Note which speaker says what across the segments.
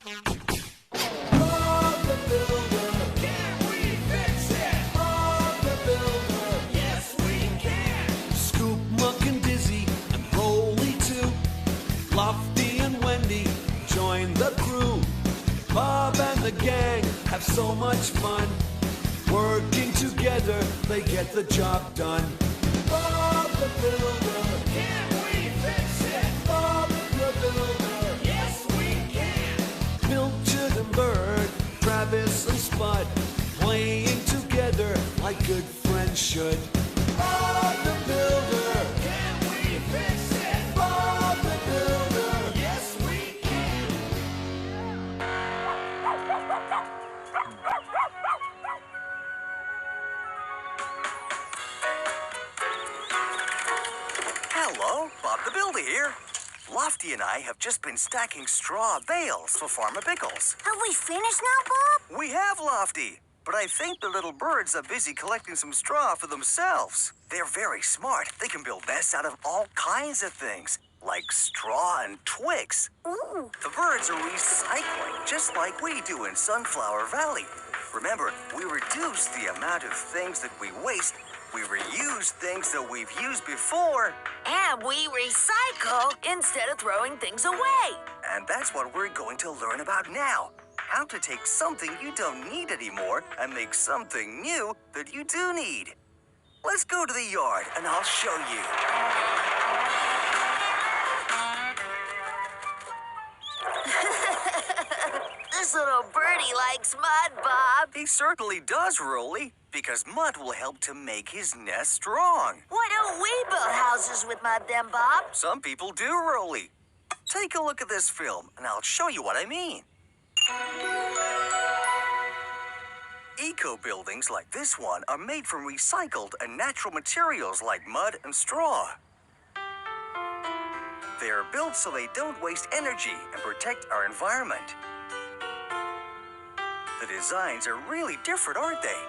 Speaker 1: Bob the Builder. Can we fix it? Bob the Builder. Yes, we can. Scoop, Muck, and Dizzy, and Rolly too. Lofty and Wendy join the crew. Bob and the gang have so much fun. Working together, they get the job done. Bob the Builder. Can we fix it? Bob the Builder. Yes, we can. Pilchard and Bird, Travis and Spud, playing together like good friends should. Bob the Builder. Can we fix it? Bob the Builder. Yes, we can.
Speaker 2: Hello, Bob the Builder here. Lofty and I have just been stacking straw bales for Farmer Pickles.
Speaker 3: Have we finished now, Bob?
Speaker 2: We have, Lofty, but I think the little birds are busy collecting some straw for themselves. They're very smart. They can build nests out of all kinds of things, like straw and twigs.
Speaker 3: Ooh.
Speaker 2: The birds are recycling, just like we do in Sunflower Valley. Remember, we reduce the amount of things that we waste. We reuse things that we've used before.
Speaker 4: And we recycle instead of throwing things away.
Speaker 2: And that's what we're going to learn about now. How to take something you don't need anymore and make something new that you do need. Let's go to the yard and I'll show you.
Speaker 4: This little birdie likes mud, Bob.
Speaker 2: He certainly does, Rolly, because mud will help to make his nest strong.
Speaker 4: Why don't we build houses with mud then, Bob?
Speaker 2: Some people do, Rolly. Take a look at this film and I'll show you what I mean. Eco buildings like this one are made from recycled and natural materials like mud and straw. They are built so they don't waste energy and protect our environment. The designs are really different, aren't they?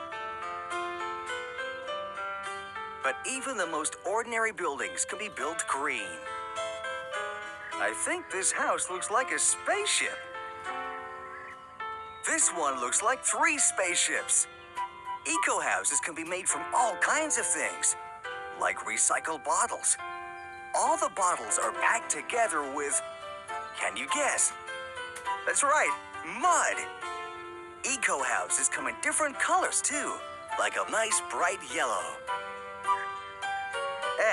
Speaker 2: But even the most ordinary buildings can be built green. I think this house looks like a spaceship. This one looks like 3 spaceships. Eco houses can be made from all kinds of things, like recycled bottles. All the bottles are packed together with, can you guess? That's right, mud. Eco houses come in different colors too, like a nice bright yellow.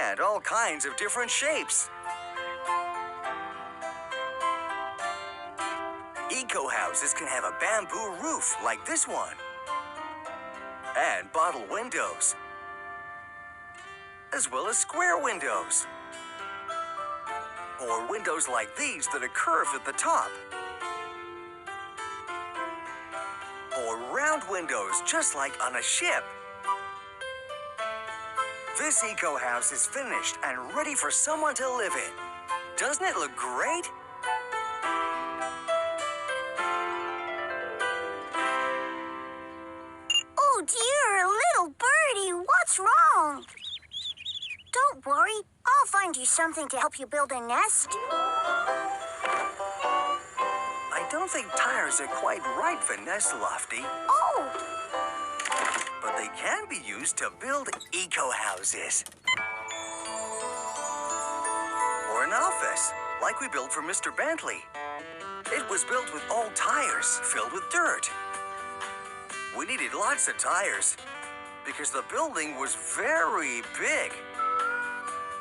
Speaker 2: And all kinds of different shapes. Eco houses can have a bamboo roof like this one. And bottle windows. As well as square windows. Or windows like these that are curved at the top. Or round windows just like on a ship. This eco house is finished and ready for someone to live in. Doesn't it look great?
Speaker 3: Oh dear, little birdie, what's wrong? Don't worry, I'll find you something to help you build a nest.
Speaker 2: I don't think tires are quite right for nest, Lofty.
Speaker 3: Oh,
Speaker 2: But they can be used to build eco houses. Or an office, like we built for Mr. Bentley. It was built with old tires filled with dirt. We needed lots of tires because the building was very big.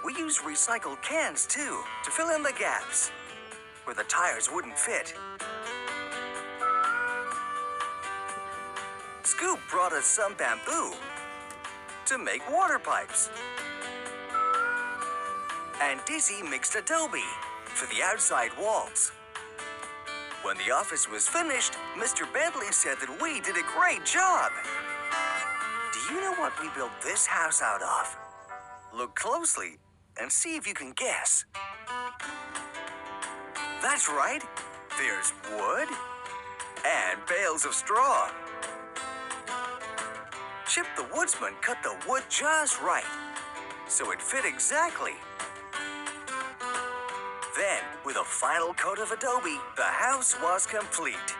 Speaker 2: We used recycled cans, too, to fill in the gaps where the tires wouldn't fit. Scoop brought us some bamboo to make water pipes. And Dizzy mixed adobe for the outside walls. When the office was finished, Mr. Bentley said that we did a great job. Do you know what we built this house out of? Look closely and see if you can guess. That's right. There's wood and bales of straw. Chip the woodsman cut the wood just right, so it fit exactly. Then, with a final coat of adobe, the house was complete.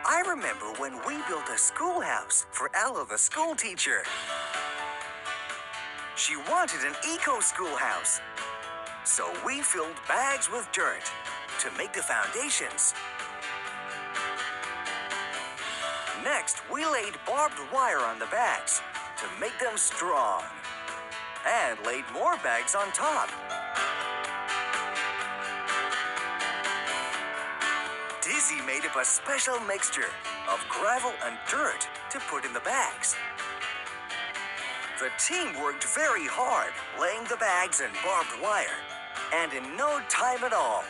Speaker 2: I remember when we built a schoolhouse for Ella, the school teacher. She wanted an eco-schoolhouse, so we filled bags with dirt to make the foundations. Next, we laid barbed wire on the bags to make them strong, and laid more bags on top. Dizzy made up a special mixture of gravel and dirt to put in the bags. The team worked very hard laying the bags and barbed wire, and in no time at all,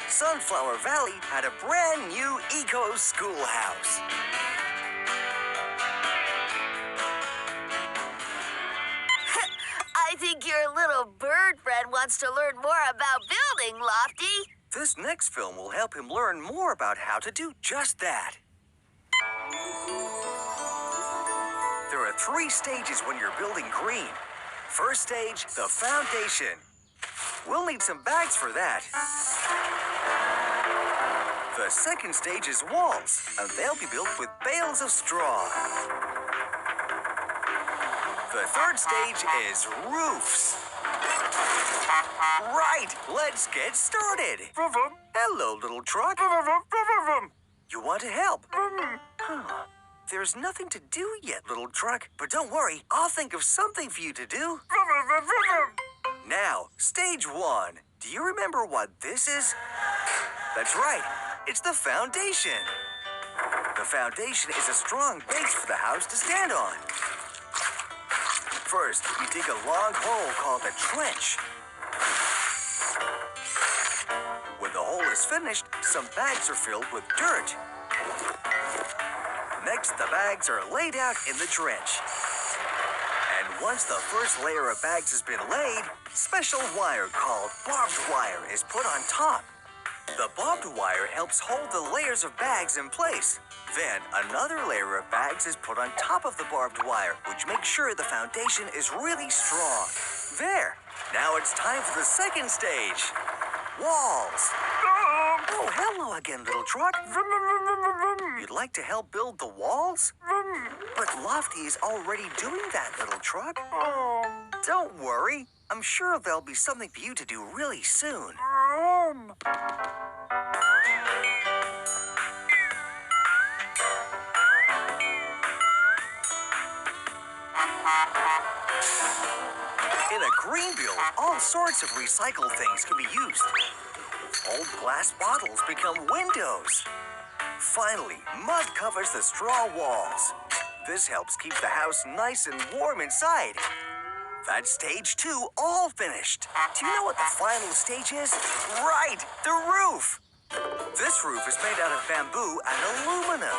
Speaker 2: Sunflower Valley had a brand new eco schoolhouse.
Speaker 4: I think your little bird friend wants to learn more about building, Lofty.
Speaker 2: This next film will help him learn more about how to do just that. There are 3 stages when you're building green. First stage, the foundation. We'll need some bags for that. The second stage is walls, and they'll be built with bales of straw. The third stage is roofs. Right, let's get started. Hello, little truck. You want to help? Huh. There's nothing to do yet, little truck. But don't worry, I'll think of something for you to do. Now, stage 1. Do you remember what this is? That's right, it's the foundation. The foundation is a strong base for the house to stand on. First, you dig a long hole called a trench. When the hole is finished, some bags are filled with dirt. Next, the bags are laid out in the trench. And once the first layer of bags has been laid, special wire called barbed wire is put on top. The barbed wire helps hold the layers of bags in place. Then, another layer of bags is put on top of the barbed wire, which makes sure the foundation is really strong. There! Now it's time for the second stage. Walls. Oh, hello again, little truck. You'd like to help build the walls? But Lofty is already doing that, little truck. Don't worry. I'm sure there'll be something for you to do really soon. In a green build, all sorts of recycled things can be used. Old glass bottles become windows. Finally, mud covers the straw walls. This helps keep the house nice and warm inside. That's stage 2, all finished. Do you know what the final stage is? Right, the roof. This roof is made out of bamboo and aluminum.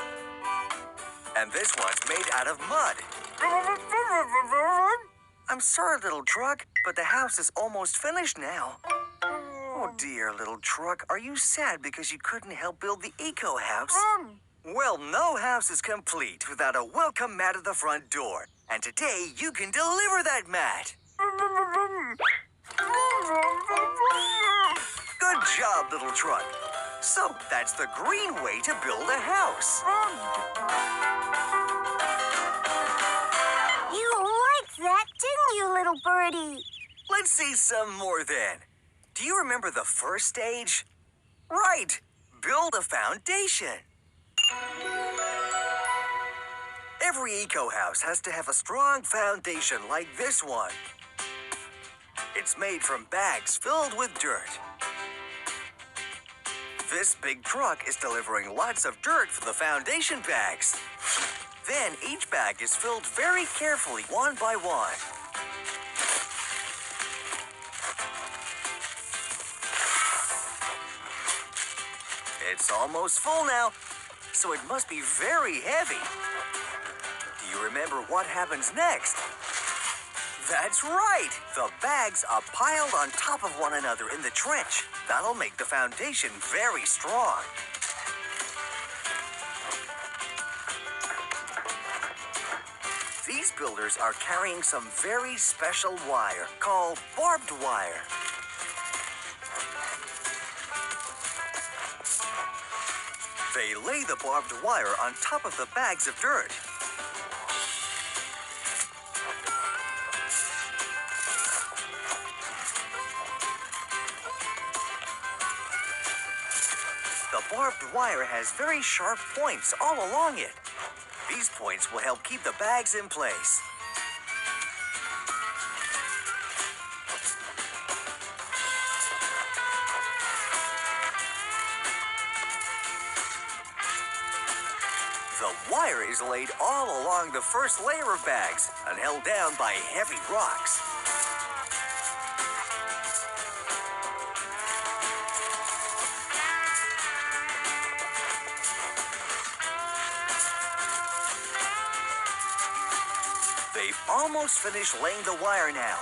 Speaker 2: And this one's made out of mud. I'm sorry, little truck, but the house is almost finished now. Oh, dear, little truck. Are you sad because you couldn't help build the eco house? Well, no house is complete without a welcome mat at the front door. And today, you can deliver that mat. Good job, little truck. So, that's the green way to build a house.
Speaker 3: You liked that, didn't you, little birdie?
Speaker 2: Let's see some more then. Do you remember the first stage? Right, build a foundation. Every eco house has to have a strong foundation like this one. It's made from bags filled with dirt. This big truck is delivering lots of dirt for the foundation bags. Then each bag is filled very carefully, one by one. It's almost full now, so it must be very heavy. Do you remember what happens next? That's right! The bags are piled on top of one another in the trench. That'll make the foundation very strong. These These builders are carrying some very special wire called barbed wire. They lay the barbed wire on top of the bags of dirt. The barbed wire has very sharp points all along it. These points will help keep the bags in place. The wire is laid all along the first layer of bags and held down by heavy rocks. They've almost finished laying the wire now.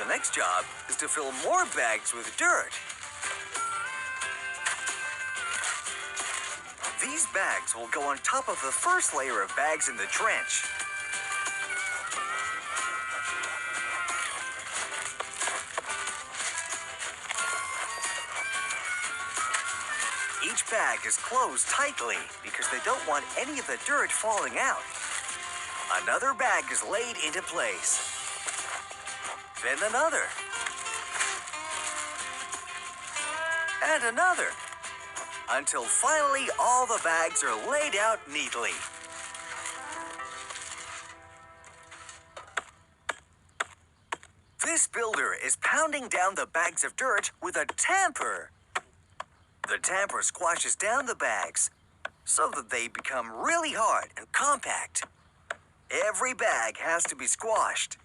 Speaker 2: The next job is to fill more bags with dirt. These bags will go on top of the first layer of bags in the trench. Each bag is closed tightly because they don't want any of the dirt falling out. Another bag is laid into place. Then another. And another. Until finally all the bags are laid out neatly. This builder is pounding down the bags of dirt with a tamper. The tamper squashes down the bags so that they become really hard and compact. Every bag has to be squashed.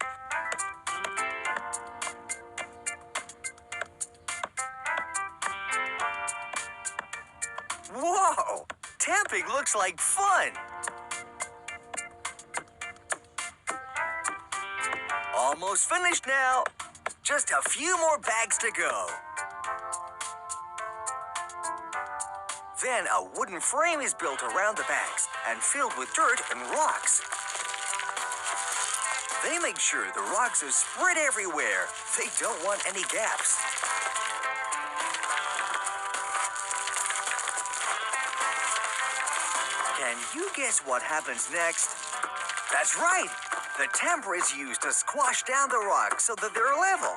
Speaker 2: Whoa! Tamping looks like fun! Almost finished now. Just a few more bags to go. Then a wooden frame is built around the bags and filled with dirt and rocks. They make sure the rocks are spread everywhere. They don't want any gaps. Can you guess what happens next? That's right! The tamper is used to squash down the rocks so that they're level.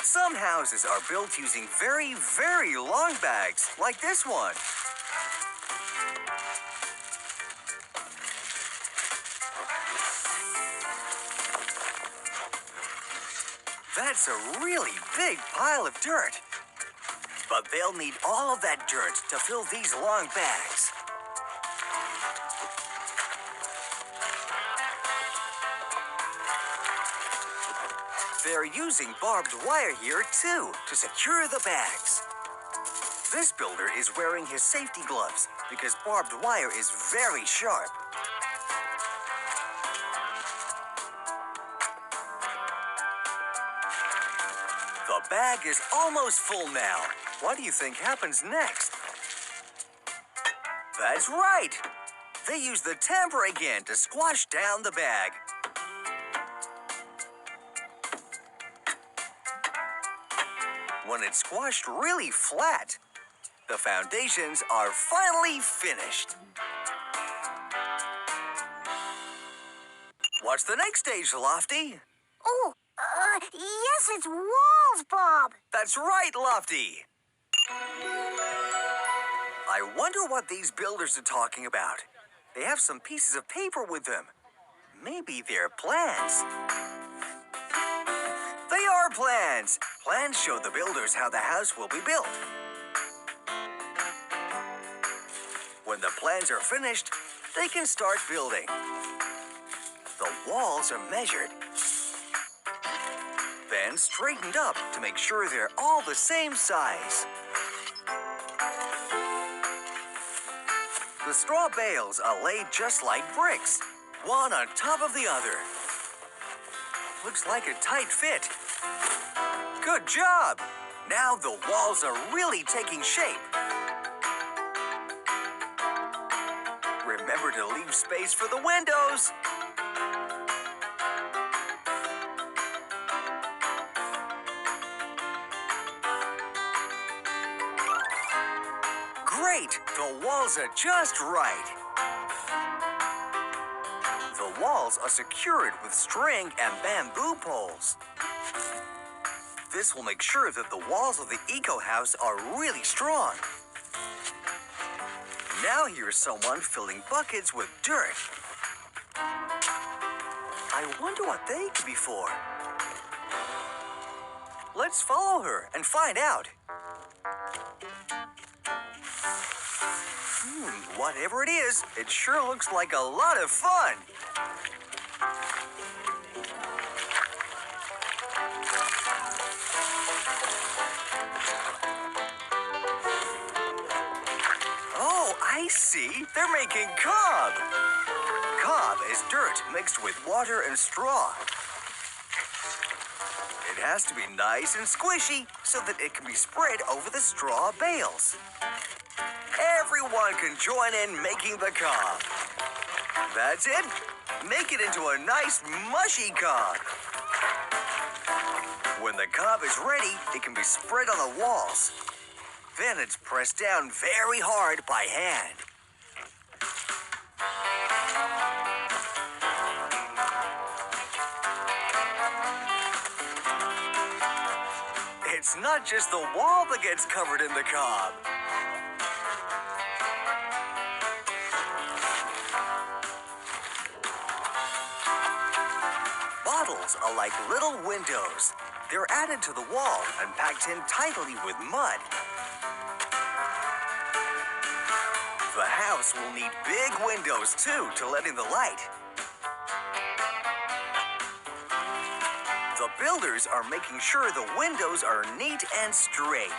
Speaker 2: Some houses are built using very, very long bags, like this one. That's a really big pile of dirt. But they'll need all of that dirt to fill these long bags. They're using barbed wire here, too, to secure the bags. This builder is wearing his safety gloves because barbed wire is very sharp. The bag is almost full now. What do you think happens next? That's right! They use the tamper again to squash down the bag. When it's squashed really flat, the foundations are finally finished. What's the next stage, Lofty?
Speaker 3: Oh, yes, it's walls, Bob.
Speaker 2: That's right, Lofty. I wonder what these builders are talking about. They have some pieces of paper with them. Maybe they're plans. They are plans. Plans show the builders how the house will be built. When the plans are finished, they can start building. The walls are measured, then straightened up to make sure they're all the same size. The straw bales are laid just like bricks, one on top of the other. Looks like a tight fit. Good job! Now the walls are really taking shape. Remember to leave space for the windows. Great! The walls are just right. The walls are secured with string and bamboo poles. This will make sure that the walls of the eco house are really strong. Now here's someone filling buckets with dirt. I wonder what they could be for. Let's follow her and find out. Whatever it is, it sure looks like a lot of fun. Oh, I see. They're making cob. Cob is dirt mixed with water and straw. It has to be nice and squishy so that it can be spread over the straw bales. Everyone can join in making the cob. That's it. Make it into a nice mushy cob. When the cob is ready, it can be spread on the walls. Then it's pressed down very hard by hand. It's not just the wall that gets covered in the cob. Bottles are like little windows. They're added to the wall and packed in tightly with mud. The house will need big windows, too, to let in the light. The builders are making sure the windows are neat and straight.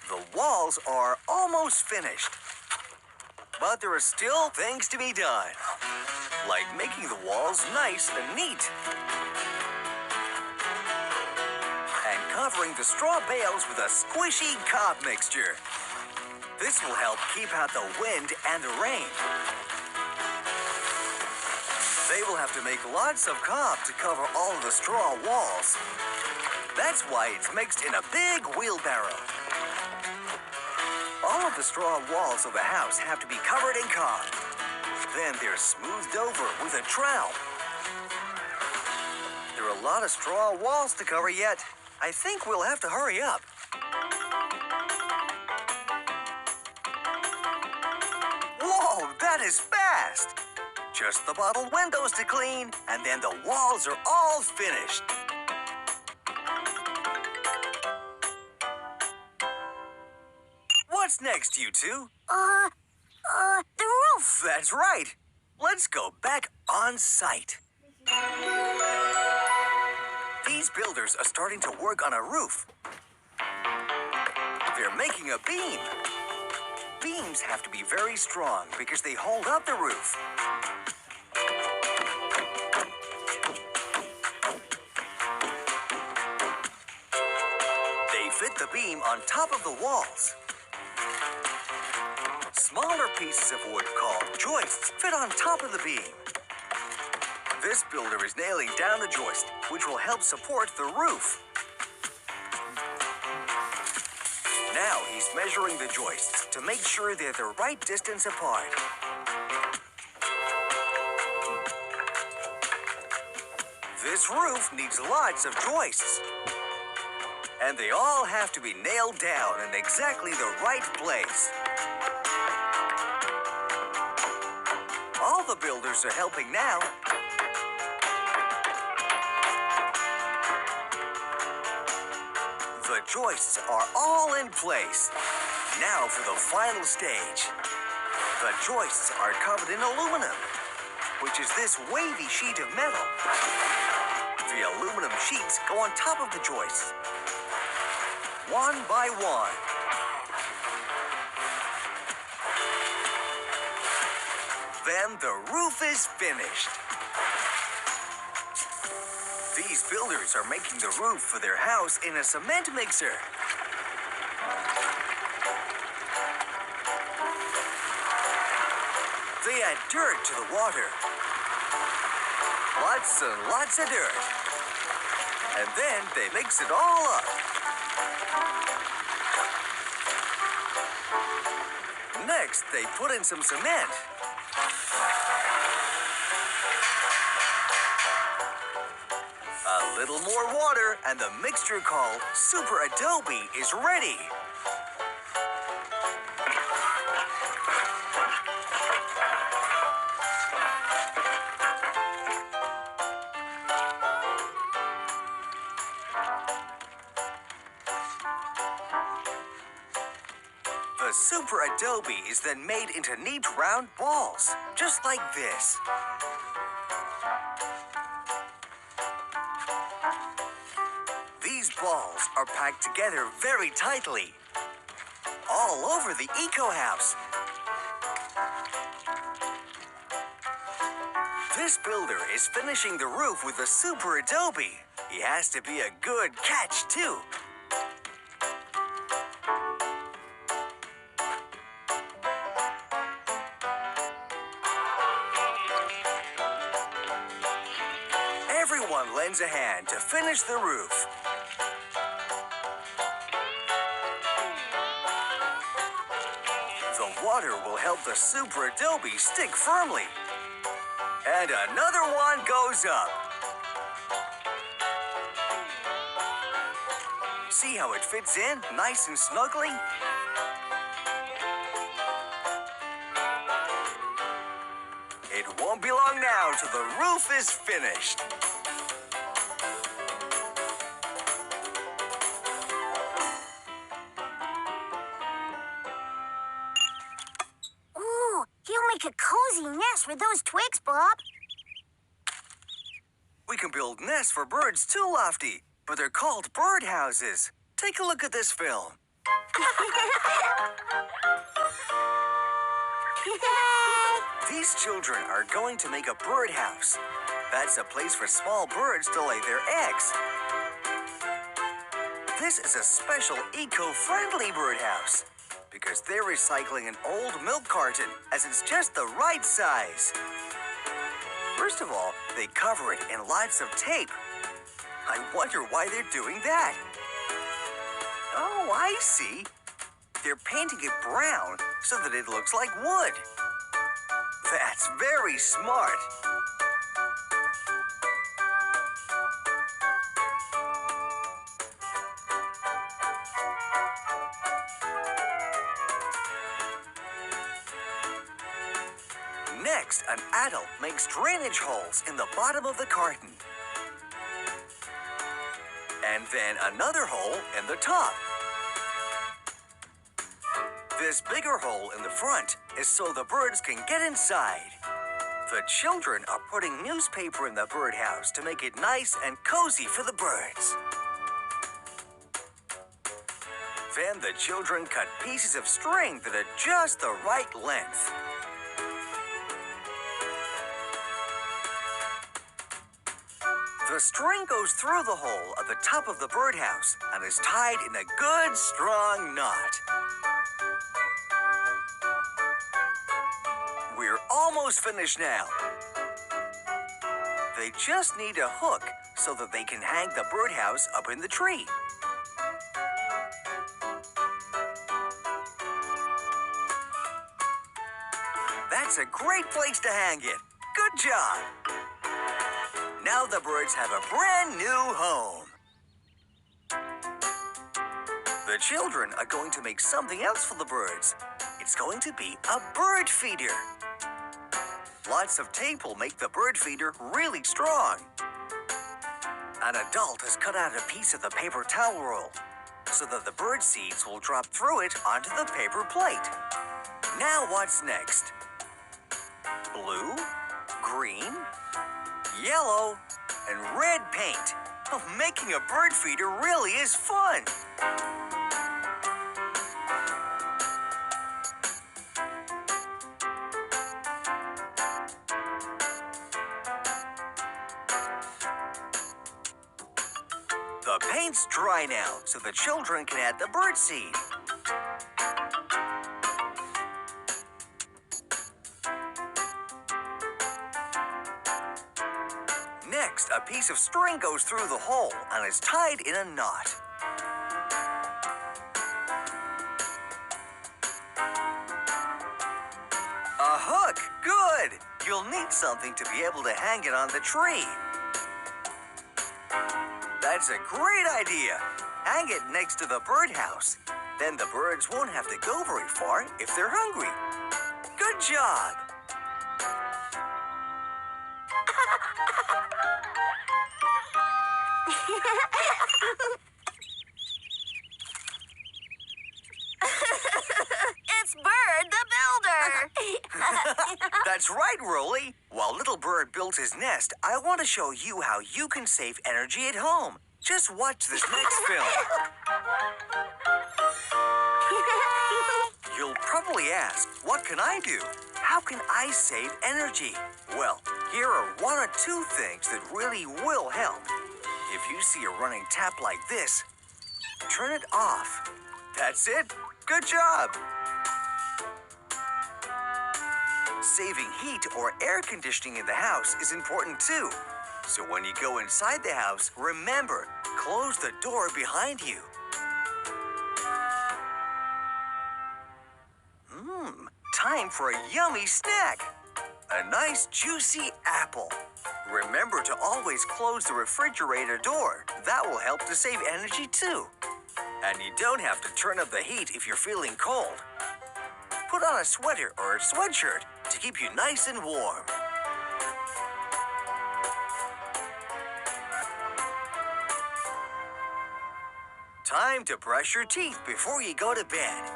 Speaker 2: The walls are almost finished. But there are still things to be done, like making the walls nice and neat. And covering the straw bales with a squishy cob mixture. This will help keep out the wind and the rain. They will have to make lots of cob to cover all of the straw walls. That's why it's mixed in a big wheelbarrow. All of the straw walls of the house have to be covered in cob. Then they're smoothed over with a trowel. There are a lot of straw walls to cover yet. I think we'll have to hurry up. Whoa, that is fast! Just the bottle windows to clean, and then the walls are all finished. What's next, you two?
Speaker 3: The roof.
Speaker 2: That's right. Let's go back on site. These builders are starting to work on a roof. They're making a beam. Beams have to be very strong because they hold up the roof. They fit the beam on top of the walls. Smaller pieces of wood called joists fit on top of the beam. This builder is nailing down the joist, which will help support the roof. Now he's measuring the joists to make sure they're the right distance apart. This roof needs lots of joists. And they all have to be nailed down in exactly the right place. All the builders are helping now. The joists are all in place. Now for the final stage. The joists are covered in aluminum, which is this wavy sheet of metal. The aluminum sheets go on top of the joists, one by one. Then the roof is finished. These builders are making the roof for their house in a cement mixer. They add dirt to the water. Lots and lots of dirt. And then they mix it all up. Next, they put in some cement. A little more water, and the mixture called Super Adobe is ready. The Super Adobe is then made into neat round balls, just like this. These balls are packed together very tightly, all over the Eco House. This builder is finishing the roof with a Super Adobe. He has to be a good catch, too. Everyone lends a hand to finish the roof. The water will help the Super Adobe stick firmly. And another one goes up. See how it fits in, nice and snugly? It won't be long now till the roof is finished.
Speaker 3: Ooh, he'll make a cozy nest with those twigs, Bob.
Speaker 2: We can build nests for birds too, Lofty, but they're called bird houses. Take a look at this film. These children are going to make a birdhouse. That's a place for small birds to lay their eggs. This is a special eco-friendly birdhouse because they're recycling an old milk carton as it's just the right size. First of all, they cover it in lots of tape. I wonder why they're doing that. Oh, I see. They're painting it brown so that it looks like wood. That's very smart. Next, an adult makes drainage holes in the bottom of the carton. And then another hole in the top. This bigger hole in the front is so the birds can get inside. The children are putting newspaper in the birdhouse to make it nice and cozy for the birds. Then the children cut pieces of string that are just the right length. The string goes through the hole at the top of the birdhouse and is tied in a good, strong knot. We're almost finished now. They just need a hook so that they can hang the birdhouse up in the tree. That's a great place to hang it. Good job. Now the birds have a brand new home. The children are going to make something else for the birds. It's going to be a bird feeder. Lots of tape will make the bird feeder really strong. An adult has cut out a piece of the paper towel roll so that the bird seeds will drop through it onto the paper plate. Now what's next? Blue, green, yellow, and red paint. Oh, making a bird feeder really is fun. dry now, so the children can add the bird seed. Next, a piece of string goes through the hole and is tied in a knot. A hook! Good! You'll need something to be able to hang it on the tree. That's a great idea. Hang it next to the birdhouse. Then the birds won't have to go very far if they're hungry. Good job!
Speaker 4: It's Bird the Builder.
Speaker 2: That's right, Rolly. While Little Bird builds his nest, I want to show you how you can save energy at home. Just watch this next film. You'll probably ask, what can I do? How can I save energy? Well, here are one or two things that really will help. If you see a running tap like this, turn it off. That's it. Good job. Saving heat or air conditioning in the house is important too. So when you go inside the house, remember, close the door behind you. Time for a yummy snack. A nice juicy apple. Remember to always close the refrigerator door. That will help to save energy too. And you don't have to turn up the heat if you're feeling cold. Put on a sweater or a sweatshirt to keep you nice and warm. Time to brush your teeth before you go to bed.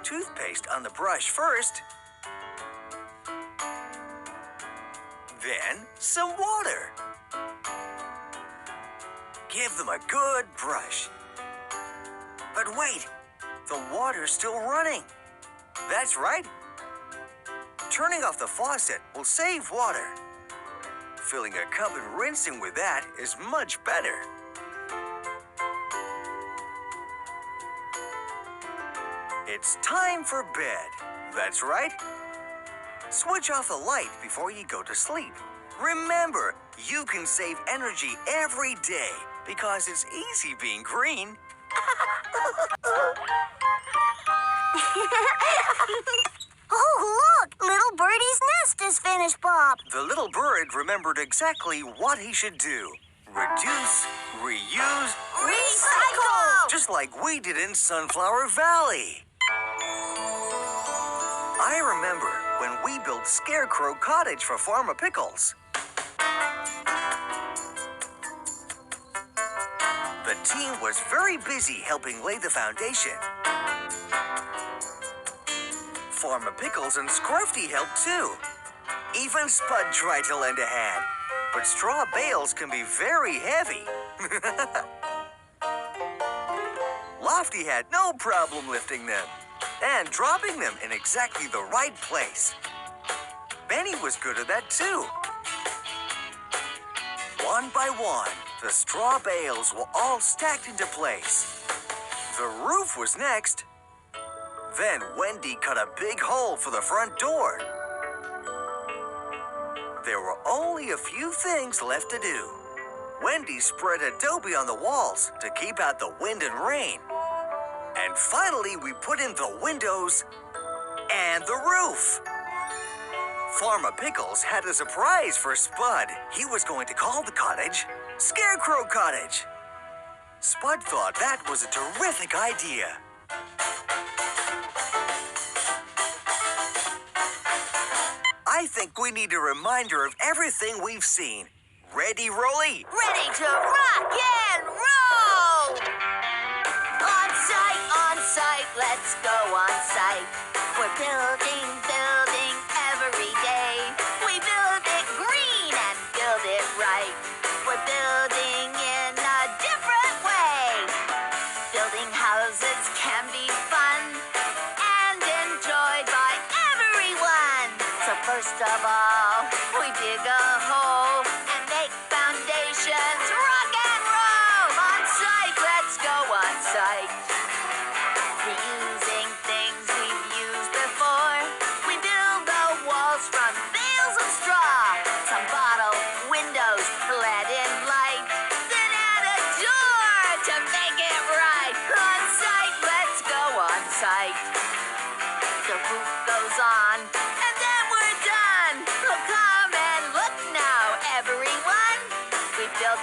Speaker 2: Toothpaste on the brush first. Then some water. Give them a good brush. But wait, the water's still running. That's right. Turning off the faucet will save water. Filling a cup and rinsing with that is much better. It's time for bed. That's right. Switch off the light before you go to sleep. Remember, you can save energy every day because it's easy being green.
Speaker 3: Oh, look! Little Birdie's nest is finished, Bob.
Speaker 2: The little bird remembered exactly what he should do. Reduce, reuse,
Speaker 4: Recycle!
Speaker 2: just like we did in Sunflower Valley. I remember when we built Scarecrow Cottage for Farmer Pickles. The team was very busy helping lay the foundation. Farmer Pickles and Scruffy helped too. Even Spud tried to lend a hand, but straw bales can be very heavy. Lofty had no problem lifting them and dropping them in exactly the right place. Benny was good at that too. One by one, the straw bales were all stacked into place. The roof was next. Then Wendy cut a big hole for the front door. There were only a few things left to do. Wendy spread adobe on the walls to keep out the wind and rain. And finally, we put in the windows and the roof. Farmer Pickles had a surprise for Spud. He was going to call the cottage Scarecrow Cottage. Spud thought that was a terrific idea. I think we need a reminder of everything we've seen. Ready, Rolly?
Speaker 4: Ready to rock and roll! On site, let's go on site. We're building every day. We build it green and build it right. We're building in a different way. Building houses can be fun and enjoyed by everyone. So first of all, we dig a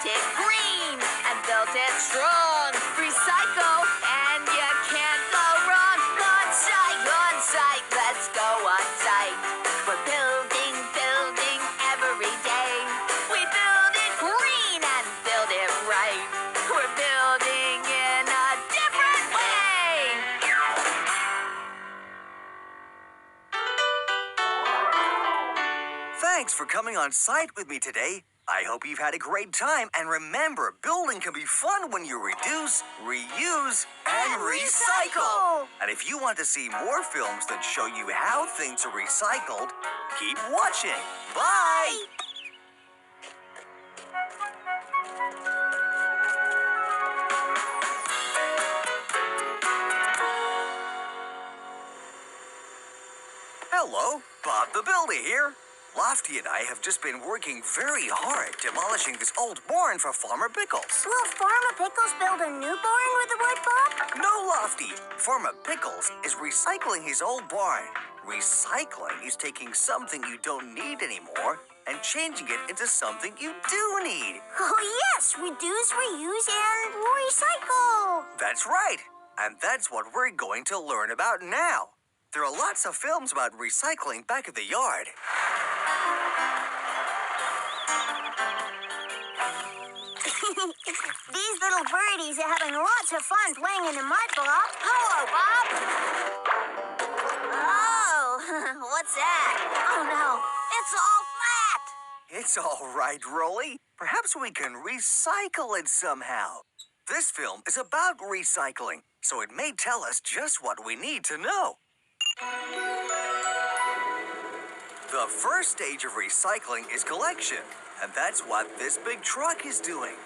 Speaker 4: it green and built it strong. Recycle and you can't go wrong. On site, let's go on site. We're building every day. We build it green and build it right. We're building in a different way.
Speaker 2: Thanks for coming on site with me today. I hope you've had a great time. And remember, building can be fun when you reduce, reuse, and recycle. And if you want to see more films that show you how things are recycled, keep watching. Bye! Hello, Bob the Builder here. Lofty and I have just been working very hard demolishing this old barn for Farmer Pickles.
Speaker 3: Will Farmer Pickles build a new barn with the wood, Bob?
Speaker 2: No, Lofty. Farmer Pickles is recycling his old barn. Recycling is taking something you don't need anymore and changing it into something you do need.
Speaker 3: Oh, yes. Reduce, reuse, and recycle.
Speaker 2: That's right. And that's what we're going to learn about now. There are lots of films about recycling back at the yard.
Speaker 3: These little birdies are having lots of fun playing in the mud, Bob.
Speaker 4: Hello, Bob. Oh, what's that? Oh, no. It's all flat.
Speaker 2: It's all right, Rolly. Perhaps we can recycle it somehow. This film is about recycling, so it may tell us just what we need to know. The first stage of recycling is collection, and that's what this big truck is doing.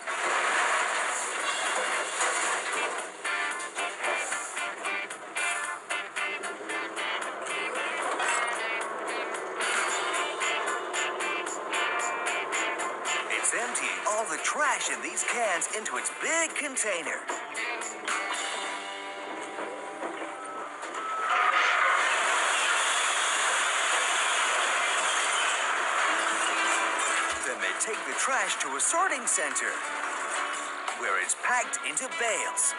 Speaker 2: It's emptying all the trash in these cans into its big container. Take the trash to a sorting center, where it's packed into bales.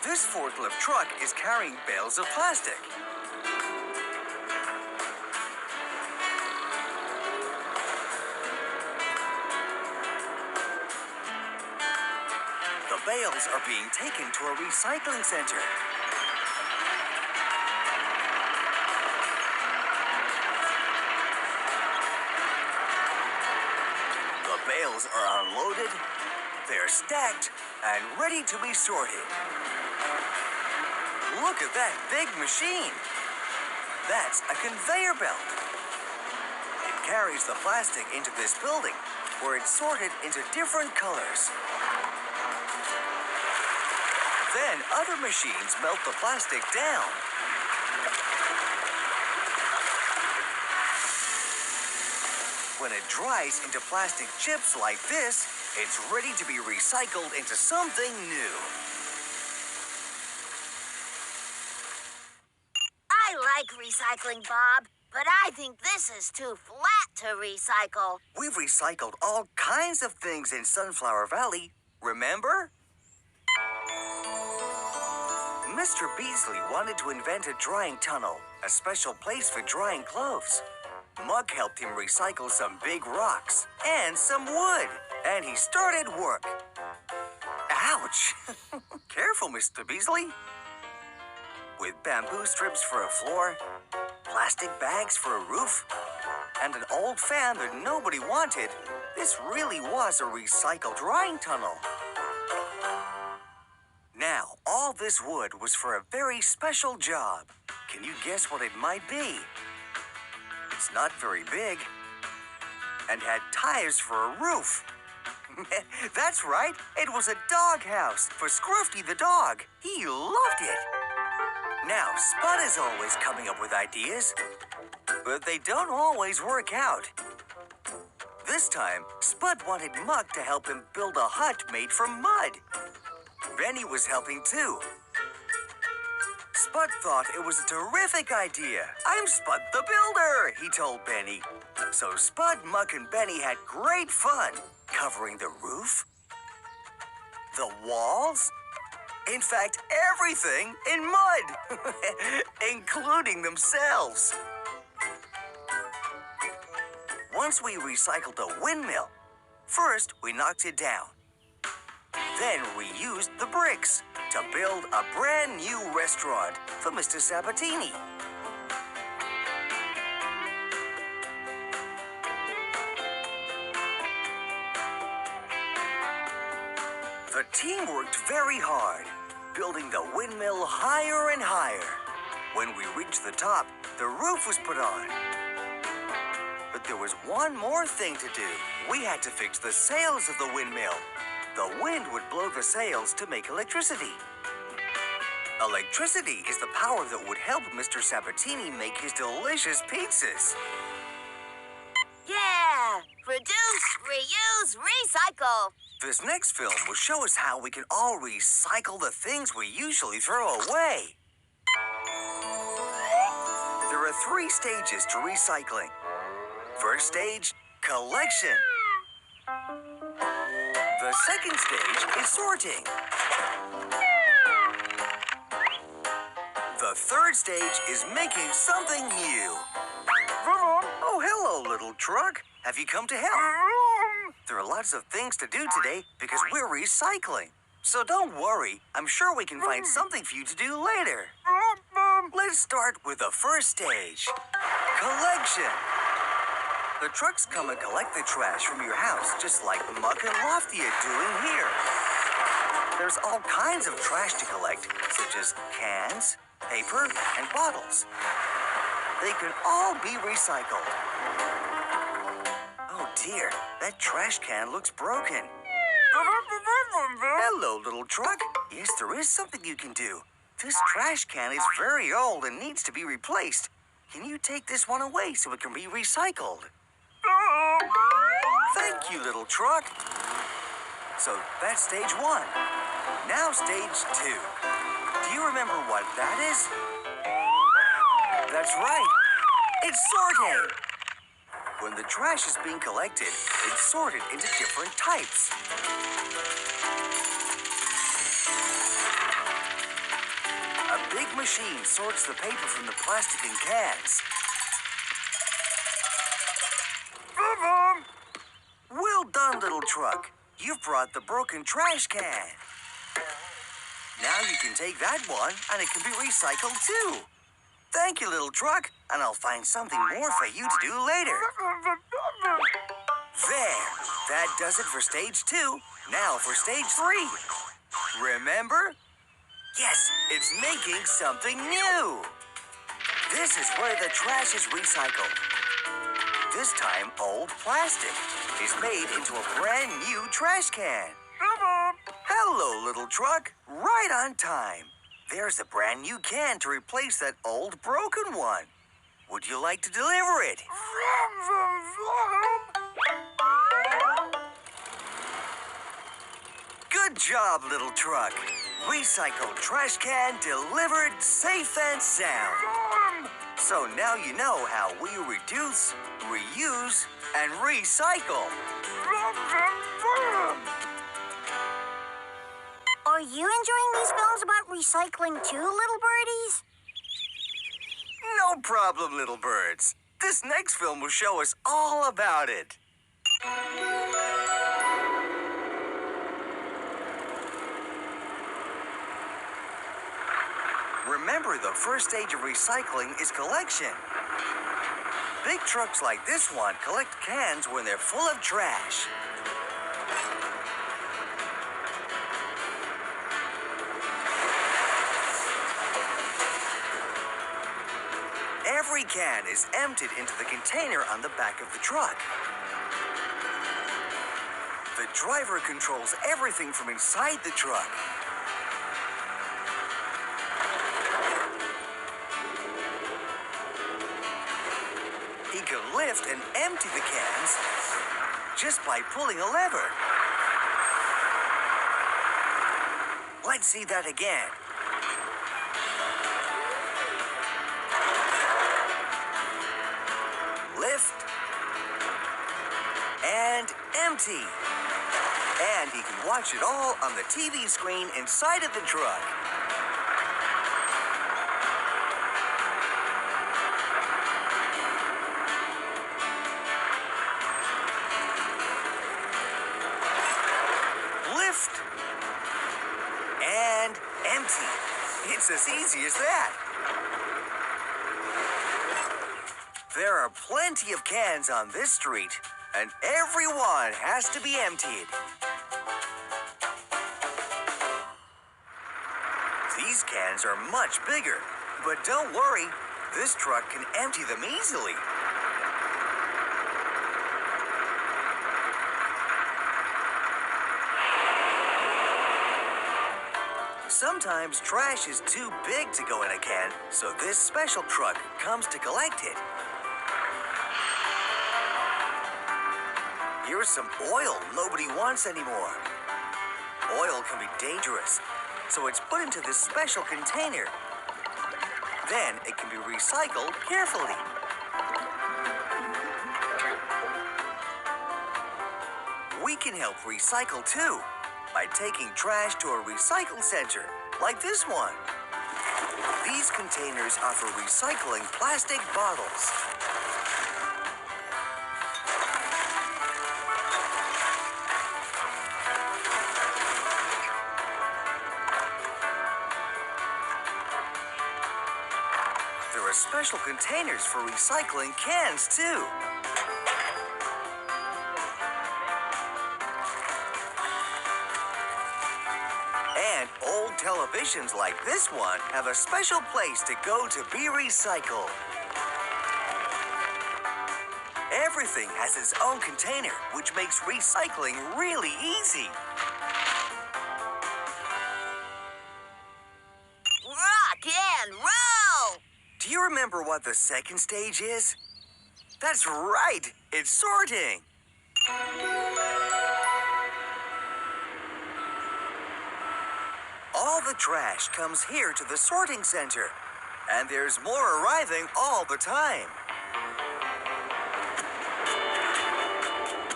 Speaker 2: This forklift truck is carrying bales of plastic. The bales are being taken to a recycling center. Bales are unloaded, they're stacked, and ready to be sorted. Look at that big machine. That's a conveyor belt. It carries the plastic into this building, where it's sorted into different colors. Then other machines melt the plastic down. When it dries into plastic chips like this, it's ready to be recycled into something new.
Speaker 4: I like recycling, Bob, but I think this is too flat to recycle.
Speaker 2: We've recycled all kinds of things in Sunflower Valley, remember? Mr. Beasley wanted to invent a drying tunnel, a special place for drying clothes. Mug helped him recycle some big rocks and some wood, and he started work. Ouch! Careful, Mr. Beasley. With bamboo strips for a floor, plastic bags for a roof, and an old fan that nobody wanted, this really was a recycled drying tunnel. Now, all this wood was for a very special job. Can you guess what it might be? It's not very big, and had tires for a roof. That's right, it was a doghouse for Scruffy the dog. He loved it. Now, Spud is always coming up with ideas, but they don't always work out. This time, Spud wanted Muck to help him build a hut made from mud. Benny was helping too. Spud thought it was a terrific idea. I'm Spud the Builder, he told Benny. So Spud, Muck, and Benny had great fun covering the roof, the walls, in fact, everything in mud, including themselves. Once we recycled the windmill, first we knocked it down. Then we used the bricks to build a brand new restaurant for Mr. Sabatini. The team worked very hard, building the windmill higher and higher. When we reached the top, the roof was put on. But there was one more thing to do. We had to fix the sails of the windmill. The wind would blow the sails to make electricity. Electricity is the power that would help Mr. Sabatini make his delicious pizzas.
Speaker 4: Yeah! Reduce, reuse, recycle.
Speaker 2: This next film will show us how we can all recycle the things we usually throw away. There are 3 stages to recycling. First stage, collection. The second stage is sorting. The third stage is making something new. Oh, hello, little truck. Have you come to help? There are lots of things to do today because we're recycling. So don't worry. I'm sure we can find something for you to do later. Let's start with the first stage, collection. The trucks come and collect the trash from your house, just like Muck and Lofty are doing here. There's all kinds of trash to collect, such as cans, paper, and bottles. They can all be recycled. Oh dear, that trash can looks broken. Hello, little truck. Yes, there is something you can do. This trash can is very old and needs to be replaced. Can you take this one away so it can be recycled? Thank you, little truck. So that's stage 1. Now stage 2. Do you remember what that is? That's right. It's sorting. When the trash is being collected, it's sorted into different types. A big machine sorts the paper from the plastic in cans. Well done, little truck. You've brought the broken trash can. Now you can take that one, and it can be recycled too. Thank you, little truck, and I'll find something more for you to do later. There. That does it for stage 2. Now for stage 3. Remember? Yes, it's making something new. This is where the trash is recycled. This time, old plastic is made into a brand new trash can. Hello, little truck. Right on time. There's a brand new can to replace that old broken one. Would you like to deliver it? Good job, little truck. Recycled trash can delivered safe and sound. So now you know how we reduce, reuse, and recycle.
Speaker 3: Are you enjoying these films about recycling too, little birdies?
Speaker 2: No problem, little birds. This next film will show us all about it. Remember, the first stage of recycling is collection. Big trucks like this one collect cans when they're full of trash. Every can is emptied into the container on the back of the truck. The driver controls everything from inside the truck. He can lift and empty the cans just by pulling a lever. Let's see that again. Lift empty. And he can watch it all on the TV screen inside of the truck. Lift. And empty. It's as easy as that. There are plenty of cans on this street, and every one has to be emptied. These cans are much bigger, but don't worry, this truck can empty them easily. Sometimes trash is too big to go in a can, so this special truck comes to collect it. Here's some oil nobody wants anymore. Oil can be dangerous, so it's put into this special container. Then it can be recycled carefully. We can help recycle too by taking trash to a recycle center, like this one. These containers are for recycling plastic bottles. There are special containers for recycling cans, too. And old televisions like this one have a special place to go to be recycled. Everything has its own container, which makes recycling really easy.
Speaker 4: Rock and roll!
Speaker 2: Do you remember what the second stage is? That's right, it's sorting. All the trash comes here to the sorting center, and there's more arriving all the time.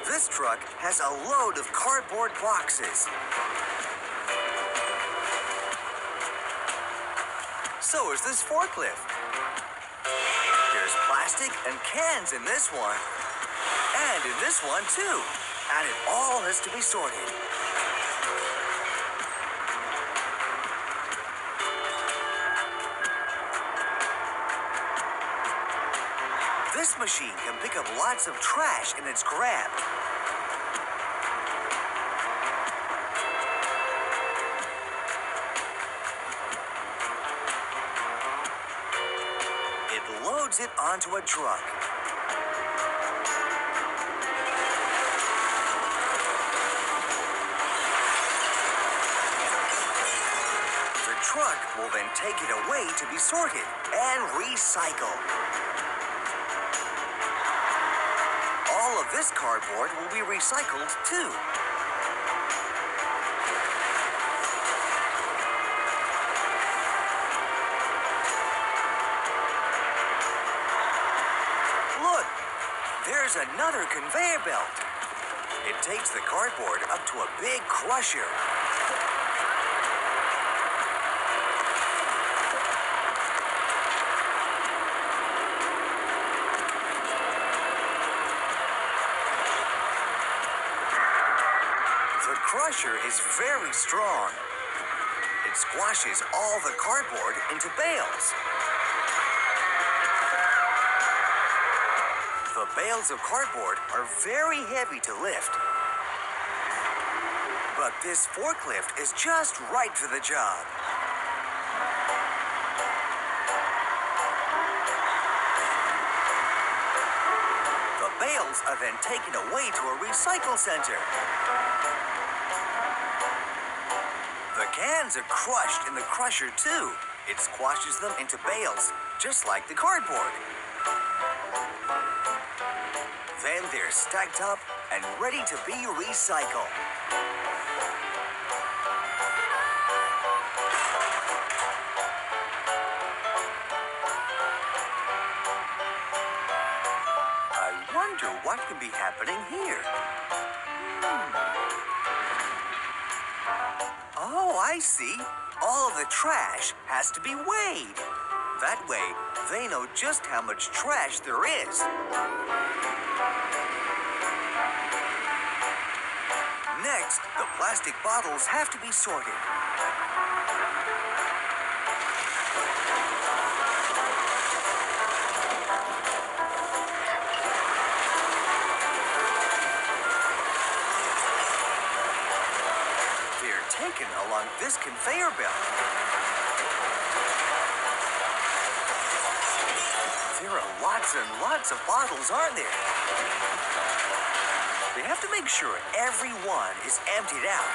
Speaker 2: This truck has a load of cardboard boxes. So is this forklift. There's plastic and cans in this one, and in this one too, and it all has to be sorted. This machine can pick up lots of trash in its grab. It loads it onto a truck. The truck will then take it away to be sorted and recycled. All of this cardboard will be recycled too. Look, there's another conveyor belt. It takes the cardboard up to a big crusher. The crusher is very strong. It squashes all the cardboard into bales. The bales of cardboard are very heavy to lift. But this forklift is just right for the job. The bales are then taken away to a recycle center. The cans are crushed in the crusher too. It squashes them into bales, just like the cardboard. Then they're stacked up and ready to be recycled. I wonder what can be happening here. I see. All of the trash has to be weighed. That way, they know just how much trash there is. Next, the plastic bottles have to be sorted. They're taken along this conveyor belt. There are lots and lots of bottles, aren't there? They have to make sure every one is emptied out.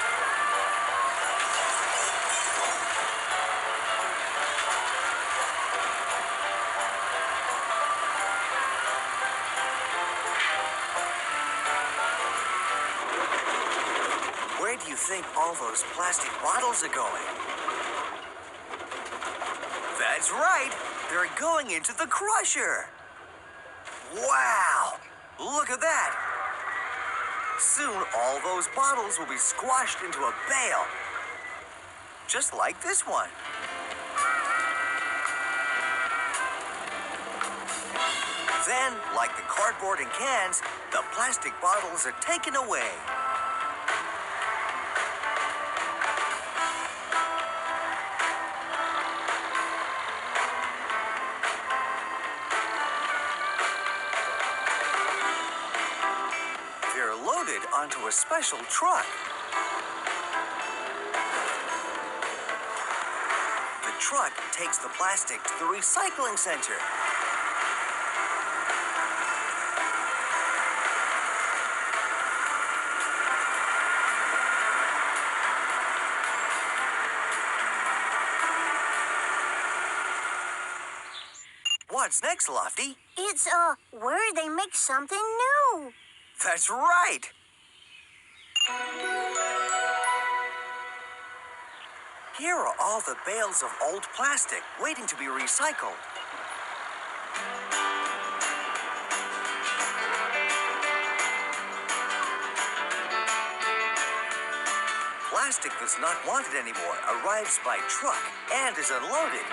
Speaker 2: Where do you think all those plastic bottles are going? That's right. They're going into the crusher. Wow! Look at that. Soon, all those bottles will be squashed into a bale. Just like this one. Then, like the cardboard and cans, the plastic bottles are taken away. They're loaded onto a special truck. The truck takes the plastic to the recycling center. What's next, Lofty?
Speaker 3: It's, where they make something new.
Speaker 2: That's right. Here are all the bales of old plastic waiting to be recycled. Plastic that's not wanted anymore arrives by truck and is unloaded.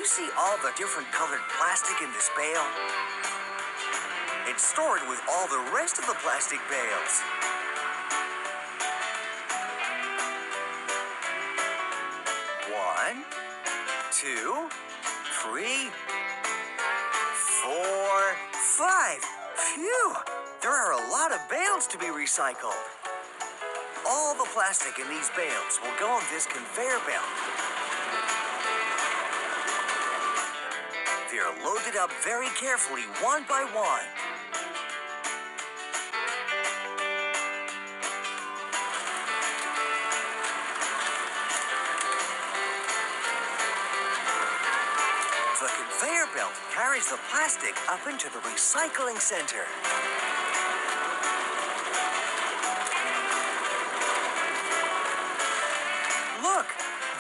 Speaker 2: See all the different colored plastic in this bale? It's stored with all the rest of the plastic bales. One, two, three, four, five. Phew! There are a lot of bales to be recycled. All the plastic in these bales will go on this conveyor belt. They're loaded up very carefully, one by one. The conveyor belt carries the plastic up into the recycling center. Look,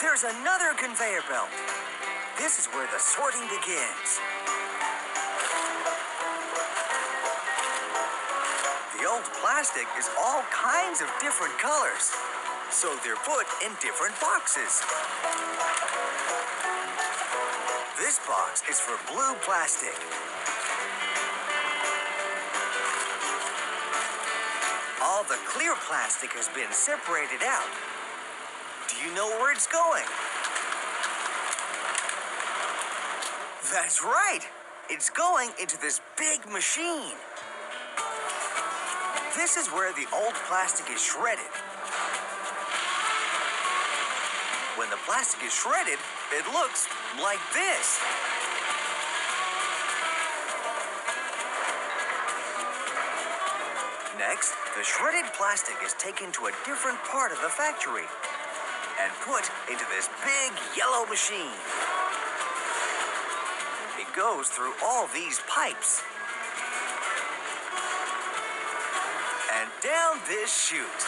Speaker 2: there's another conveyor belt. This is where the sorting begins. The old plastic is all kinds of different colors, so they're put in different boxes. This box is for blue plastic. All the clear plastic has been separated out. Do you know where it's going? That's right. It's going into this big machine. This is where the old plastic is shredded. When the plastic is shredded, it looks like this. Next, the shredded plastic is taken to a different part of the factory and put into this big yellow machine. It goes through all these pipes and down this chute.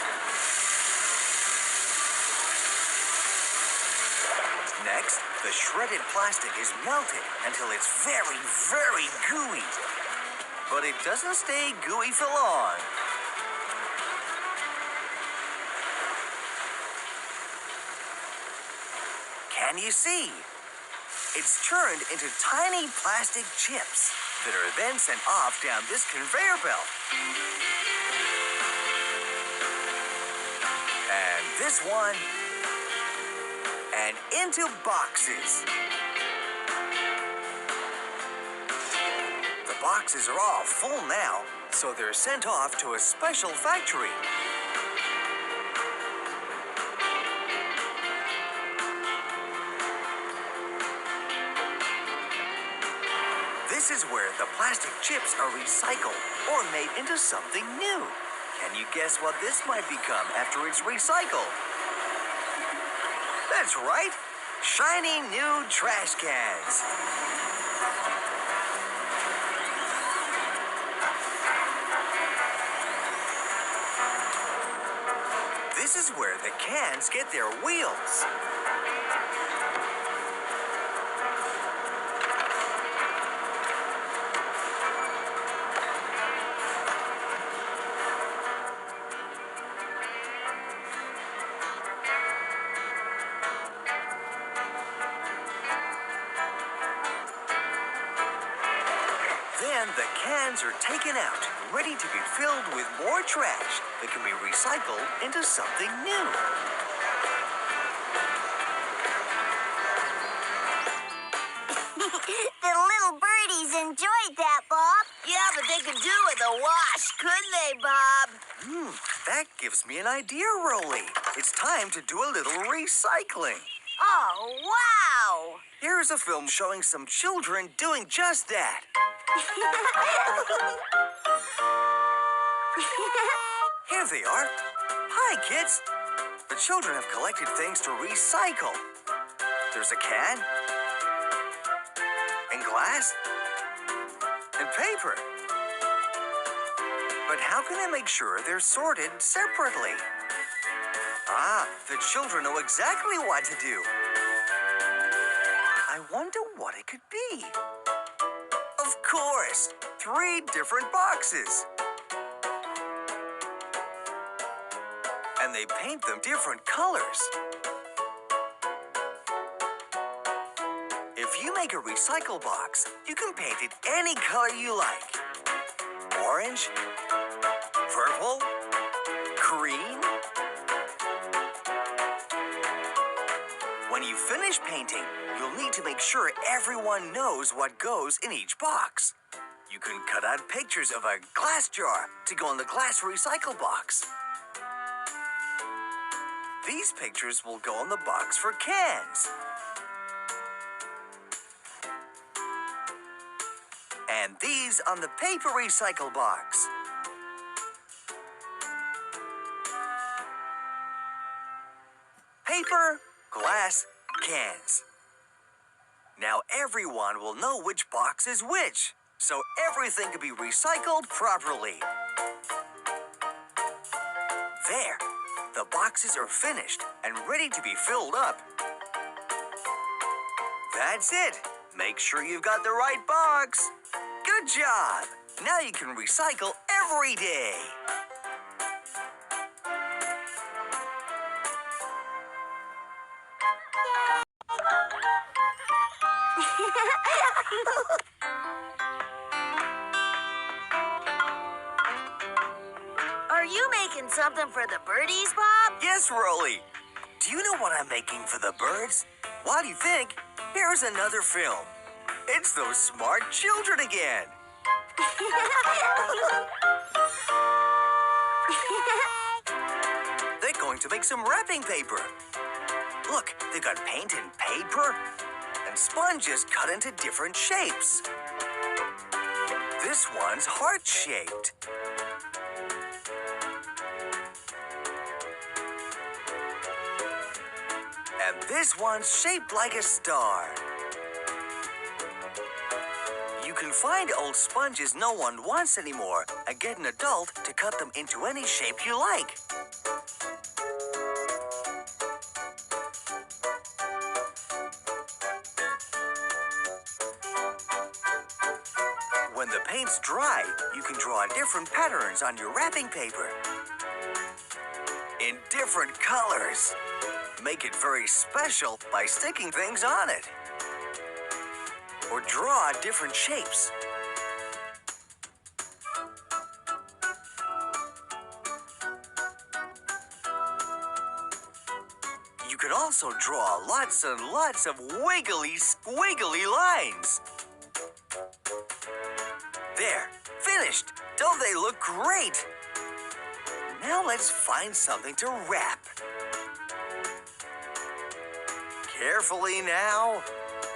Speaker 2: Next, the shredded plastic is melted until it's very, very gooey. but it doesn't stay gooey for long. Can you see? It's turned into tiny plastic chips that are then sent off down this conveyor belt. And this one. And into boxes. The boxes are all full now, so they're sent off to a special factory. This is where the plastic chips are recycled or made into something new. Can you guess what this might become after it's recycled? That's right, shiny new trash cans. This is where the cans get their wheels. Then the cans are taken out, ready to be filled with more trash that can be recycled into something new.
Speaker 3: The little birdies enjoyed that, Bob.
Speaker 4: Yeah, but they could do with a wash, couldn't they, Bob?
Speaker 2: That gives me an idea, Rolly. It's time to do a little recycling.
Speaker 4: Oh, wow!
Speaker 2: Here's a film showing some children doing just that. Here they are. Hi, kids. The children have collected things to recycle. There's a can, and glass, and paper. But how can they make sure they're sorted separately? The children know exactly what to do. I wonder what it could be. Of course, 3 different boxes. And they paint them different colors. If you make a recycle box, you can paint it any color you like. Orange, purple, green. When you finish painting, you'll need to make sure everyone knows what goes in each box. You can cut out pictures of a glass jar to go in the glass recycle box. These pictures will go in the box for cans. And these on the paper recycle box. Paper, glass, cans. Now everyone will know which box is which, so everything can be recycled properly. There, the boxes are finished and ready to be filled up. That's it. Make sure you've got the right box. Good job. Now you can recycle every day.
Speaker 4: Are you making something for the birdies, Bob?
Speaker 2: Yes, Rolly. Do you know what I'm making for the birds? What do you think? Here's another film. It's those smart children again. They're going to make some wrapping paper. Look, they've got paint and paper and sponges cut into different shapes. This one's heart-shaped. And this one's shaped like a star. You can find old sponges no one wants anymore and get an adult to cut them into any shape you like. When the paints dry, you can draw different patterns on your wrapping paper. In different colors. Make it very special by sticking things on it. Or draw different shapes. You can also draw lots and lots of wiggly, squiggly lines. There, finished. Don't they look great? Now let's find something to wrap. Carefully now.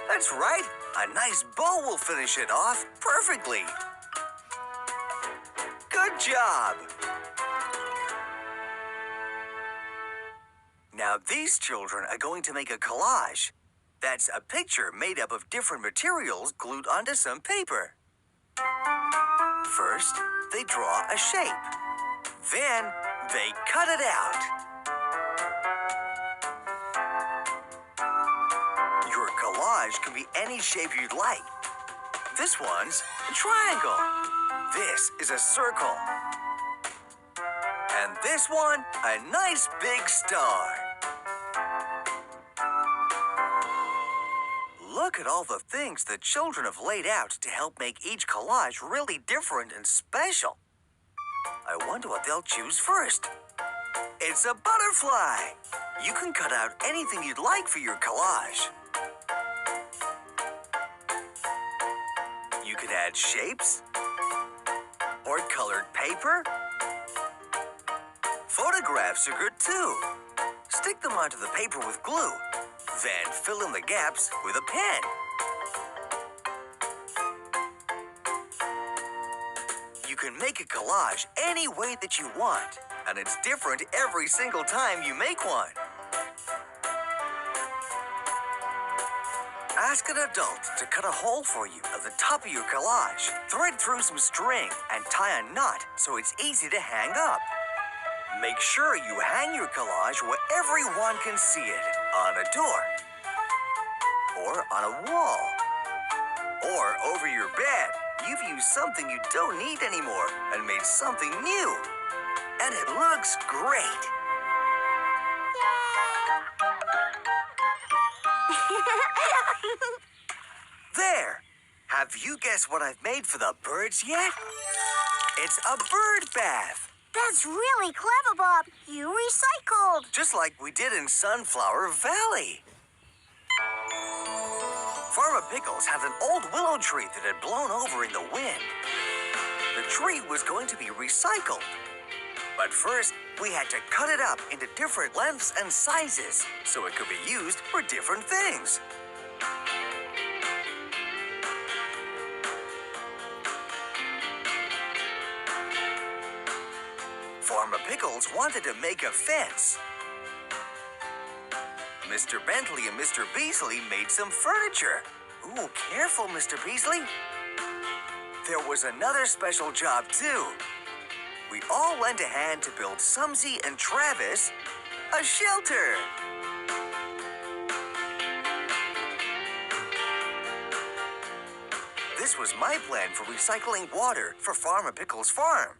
Speaker 2: That's right. A nice bow will finish it off perfectly. Good job. Now these children are going to make a collage. That's a picture made up of different materials glued onto some paper. First, they draw a shape. Then, they cut it out. Your collage can be any shape you'd like. This one's a triangle. This is a circle. And this one, a nice big star. Look at all the things the children have laid out to help make each collage really different and special. I wonder what they'll choose first. It's a butterfly. You can cut out anything you'd like for your collage. You can add shapes or colored paper. Photographs are good too. Stick them onto the paper with glue. Then fill in the gaps with a pen. You can make a collage any way that you want, and it's different every single time you make one. Ask an adult to cut a hole for you at the top of your collage. Thread through some string and tie a knot so it's easy to hang up. Make sure you hang your collage where everyone can see it, on a door, or on a wall, or over your bed. You've used something you don't need anymore and made something new. And it looks great. There! Have you guessed what I've made for the birds yet? It's a bird bath.
Speaker 3: That's really clever, Bob. You recycled.
Speaker 2: Just like we did in Sunflower Valley. Farmer Pickles had an old willow tree that had blown over in the wind. The tree was going to be recycled. But first, we had to cut it up into different lengths and sizes so it could be used for different things. Farmer Pickles wanted to make a fence. Mr. Bentley and Mr. Beasley made some furniture. Ooh, careful, Mr. Beasley. There was another special job, too. We all lent a hand to build Sumsy and Travis a shelter. This was my plan for recycling water for Farmer Pickles' farm.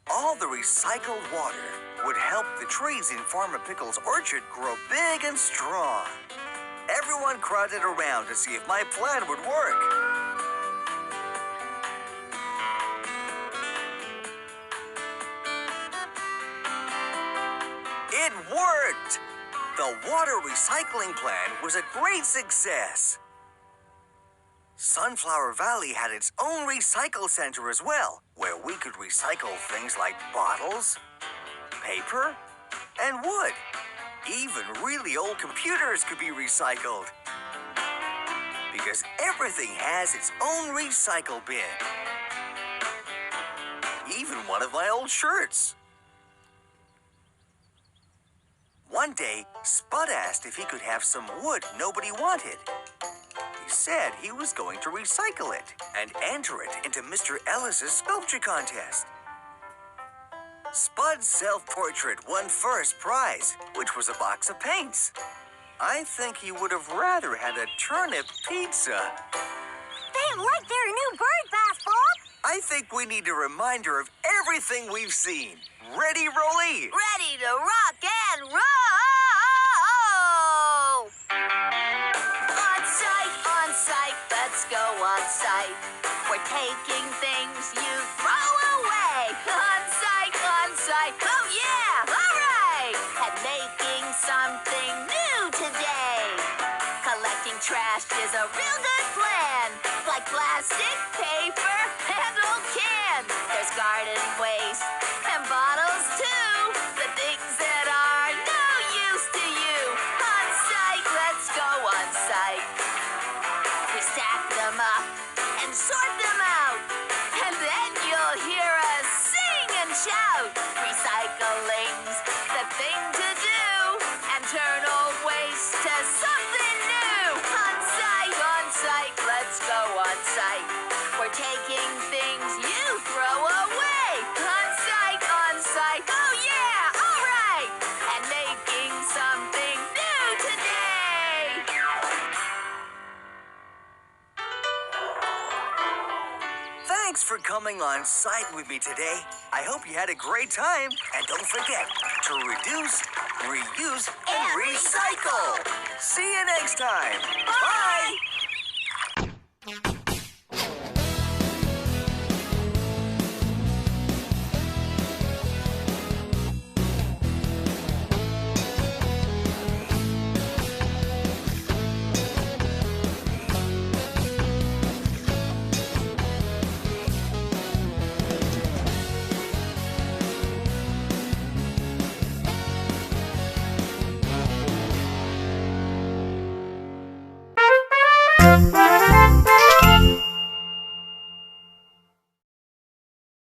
Speaker 2: All the recycled water would help the trees in Farmer Pickles' orchard grow big and strong. Everyone crowded around to see if my plan would work. It worked! The water recycling plan was a great success. Sunflower Valley had its own recycle center as well, where we could recycle things like bottles, paper, and wood. Even really old computers could be recycled. Because everything has its own recycle bin. Even one of my old shirts. One day, Spud asked if he could have some wood nobody wanted. He said he was going to recycle it and enter it into Mr. Ellis's sculpture contest. Spud's self-portrait won first prize, which was a box of paints. I think he would have rather had a turnip pizza.
Speaker 3: They like their new bird bath, Bob.
Speaker 2: I think we need a reminder of everything we've seen. Ready, Rolly?
Speaker 4: Ready to rock and roll! On site, let's go on site. We're taking things you throw away. On site, oh yeah, all right! And making something new today. Collecting trash is a real good plan. Like plastic, paper, and old cans. There's garden waste and bottles too. The things that are no use to you. On site, let's go on site. We stack them up and sort them out. And then you'll hear us sing and shout. Recycling's the thing to do. And turn old waste to something new. On site, let's go on site. We're taking things you throw away. On site, oh yeah, all right. And making something new today.
Speaker 2: Thanks for coming on site with me today. I hope you had a great time. And don't forget to reduce, reuse, and recycle. See you next time. Bye!